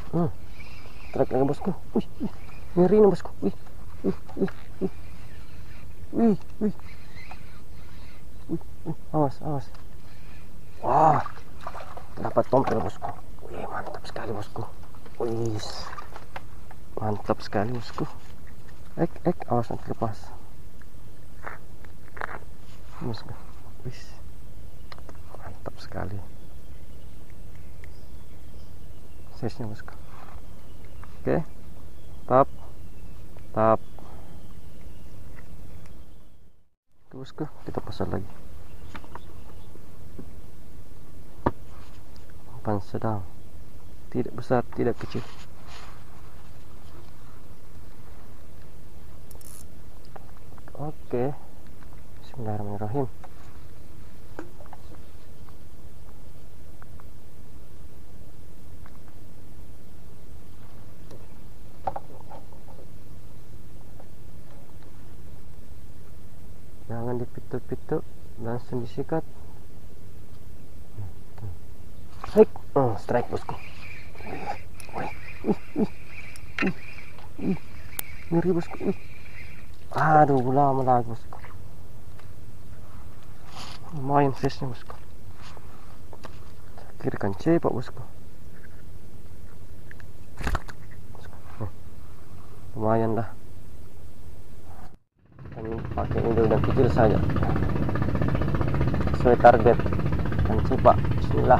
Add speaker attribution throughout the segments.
Speaker 1: Strike lagi bosku. Wih, ngeri nih bosku. Wih, wih, wih, wih, wih, wih, awas, awas. Wah, dapat tompel bosku. Wih, mantap sekali bosku. Wih, mantap sekali bosku. Awas nanti lepas. Bosku. Wih, mantap sekali. Size-nya bosku. Oke, tap, tap. Oke bosku, kita pasang lagi. Umpan sedang, tidak besar, tidak kecil. Oke, bismillahirrahmanirrahim. Jangan dipituk-pituk, langsung disikat. Strike bosku. Ngeri bosku. Aduh, lama lagi bosku. Lumayan size-nya bosku. Kiri kan cepak bosku. Lumayan dah. Kami pakai ini udang kecil saja. Sesuai target. Kan cepak. Bismillah.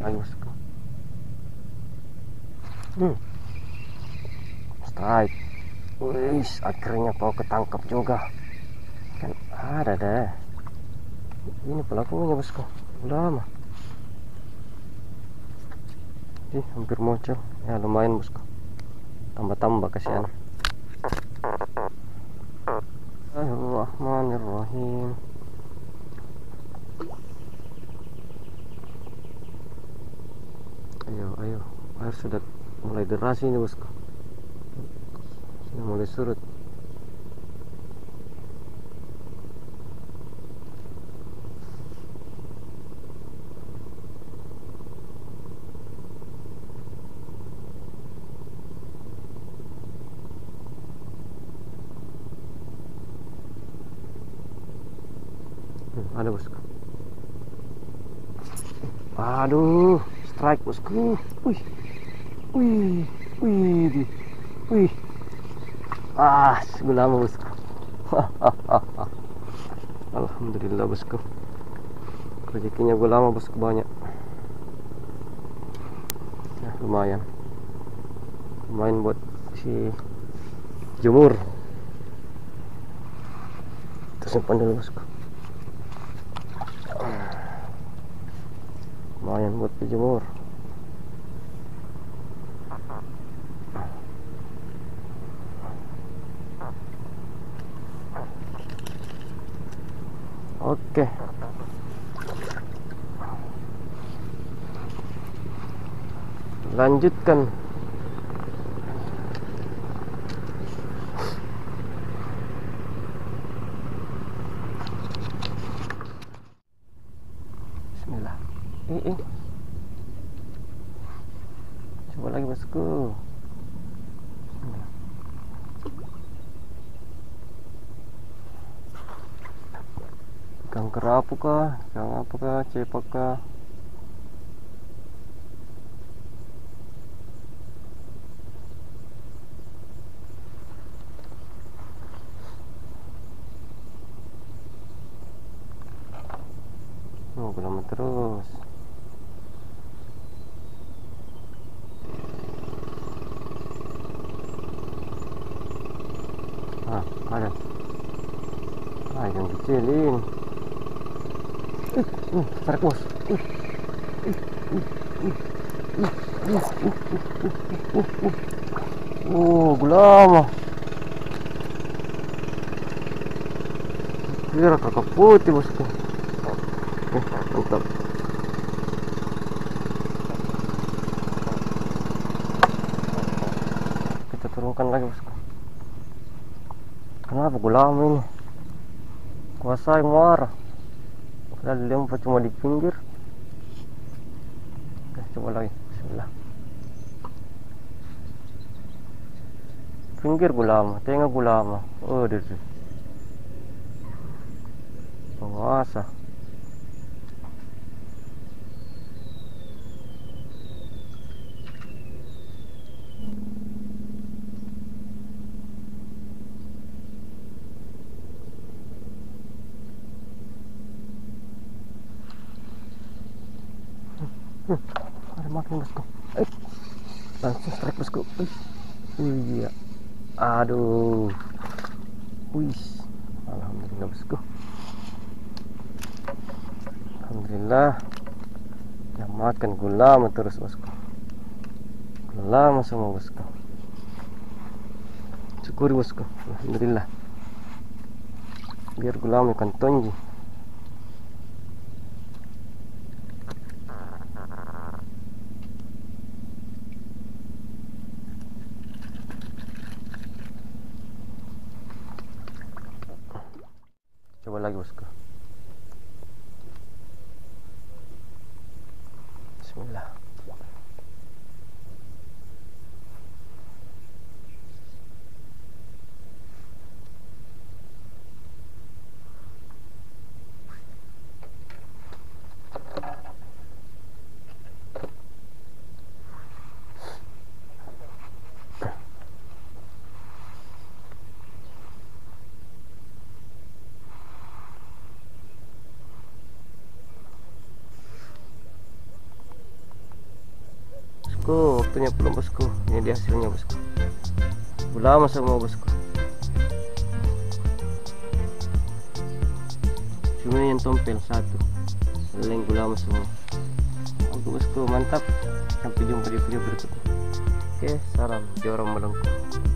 Speaker 1: Ayo bosku. Strike. Wih, akhirnya kau ketangkap juga. Kan ada deh. Ini pelakunya bosku. Udah lama. Hampir muncul. Ya lumayan bosku. Tambah-tambah kasihan. Bismillahirrahmanirrahim. Ayo, air sudah mulai deras ini bosku, sudah mulai surut. Ada bosku. Aduh, strike bosku. Wih, wih, wih, wih. Lama bosku. Alhamdulillah bosku. Rezekinya gue lama bosku, banyak. Ya, lumayan buat si jemur. Kita simpan dulu bosku. Lumayan buat dijemur. Oke. Lanjutkan. Bismillah. Coba lagi bosku. Ikan kerapu kah? Ikan apa kah? Cepak kah? Oh, lama terus. Ada. Yang kecilin. Tarik bos. Gulama. Kira kakak putih bosku. Mantap. Kita turunkan lagi bosku. Kenapa lama ini? Kuasa yang marah. Padahal dilempar cuma di pinggir. Oke, coba lagi. Bismillah. Pinggir lama, tengah lama. Oh, dia. Penguasa. Ada makin bosku. Langsung strike bosku. Iya. Aduh. Wih. Alhamdulillah bosku. Alhamdulillah. Yang makan gulama terus bosku. Gulama semua bosku. Syukuri bosku. Alhamdulillah. Biar gulama ikan tonji. Coba lagi bosku. Bismillah. Bosku, waktunya pulang bosku. Ini dia hasilnya bosku. Gulama semua bosku. Cuma yang tompel satu. Lain gulama semua. Oke bosku, mantap. Sampai jumpa di video berikutnya. Oke, salam Jorom Melengkung.